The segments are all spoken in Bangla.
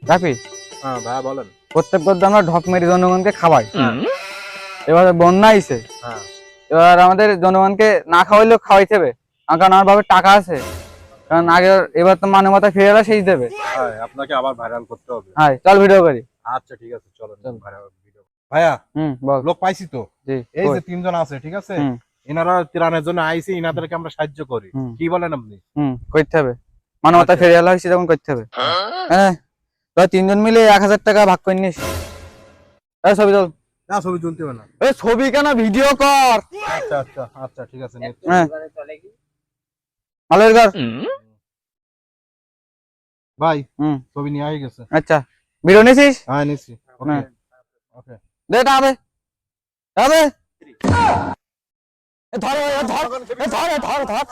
রাফি, হ্যাঁ ভাইয়া বলেন। প্রত্যেক পদ্মে আমরা ঢপ মেরে জনগণকে খাওয়াই। এবার বন্যা আইছে, হ্যাঁ এবার আমাদের জনগণকে না খাওয়াইলেও খাওয়াইতে হবে, কারণ আমার বাবার টাকা আছে। কারণ আগে এবার তো মানবতা ফিরে এলে সেই দেবে। হ্যাঁ, আপনাকে আবার ভাইরাল করতে হবে। হ্যাঁ, চল ভিডিও করি। আচ্ছা ঠিক আছে, চলো ভাইরাল ভিডিও। ভাইয়া বল। লোক পাইছি তো, জি, এই কই? যে তিনজন আছে, ঠিক আছে, হুম। এনারা ত্রাণের জন্য আইসি, ইনাদেরকে আমরা সাহায্য করি। কি বলেন আপনি? করতে হবে, মানবতা আচ্ছা। ফিরে এলে হয়েছে যখন করতে হবে। হ্যাঁ, তোরা তিনজন মিলে 1000 টাকা ভাগ করে নিস। এই ছবি তোল। না ছবি তুলতে হবে না। এই ছবি কেন, ভিডিও কর। আচ্ছা আচ্ছা আচ্ছা ঠিক আছে। হ্যাঁ, ভালো কর। ভাই ছবি নিয়ে আই গেছে। আচ্ছা, ভিডিও নিছিস? হ্যাঁ নিছি। ওকে হ্যাঁ। ওকে। দে টাবে টাবে। ধর ধর ধর ধর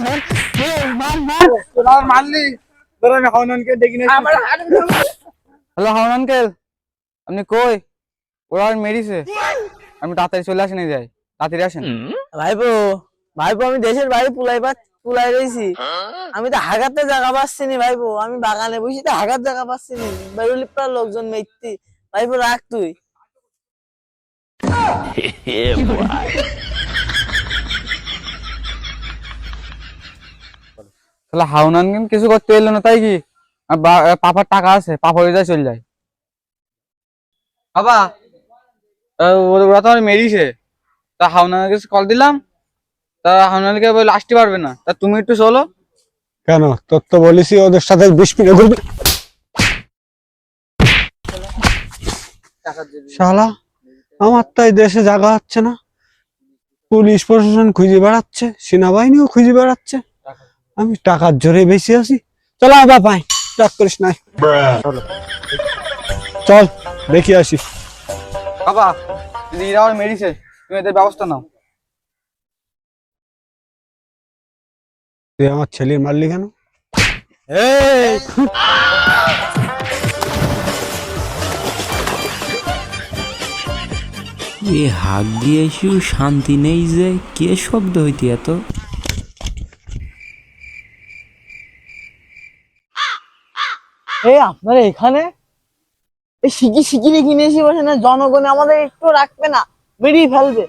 ধর ধর মারলি তোরা আমি হননকে ডেকে নিয়ে হ্যালো হাউন আঙ্কেল, আপনি কই? ওরা মেরিছে, আমি তাড়াতাড়ি চলে আসেন। এই যাই, তাড়াতাড়ি আসেন। ভাইপো ভাইপো আমি দেশের বাইরে পুলাই রয়েছি। আমি তো হাগাতে জায়গা পাচ্ছি নি ভাইপো, আমি বাগানে বসি তো হাগার জায়গা পাচ্ছি নি। বাইরুলি প্রায় লোকজন মেটতি। ভাইপো রাখ তুই। তাহলে হাউন আঙ্কেল কিছু করতে এলো না তাই কি? পাপার টাকা আছে, পাপা হয়ে যায় চলে যায়। বাবা, ওরা তো আমার মেরিছে, তা হাউন আঙ্কেল কল দিলাম, তা হাউন আঙ্কেল বলে আসতে পারবে না, তা তুমি একটু চলো। কেন, তোর তো বলেছি ওদের সাথে 20 মিনিট ঘুরবি। শালা, আমার তাই দেশে জায়গা হচ্ছে না, পুলিশ প্রশাসন খুঁজে বেড়াচ্ছে, সেনাবাহিনীও খুঁজে বেড়াচ্ছে, আমি টাকার জোরে বেশি আছি। চল আবার পাই, ডাক করিস নাই, চল দেখি আসি। বাবা, যদি এরা আমার মেরিছে, তুমি এদের ব্যবস্থা নাও। তুই আমার ছেলের মারলি কেন? এ হাত দিয়ে এসেও শান্তি নেই, যে কে শব্দ হইতে এত। আপনারা এখানে এই শিগগিরি কিনে এসে বসে না, জনগণে আমাদের একটু রাখবে না, বেরিয়ে ফেলবে।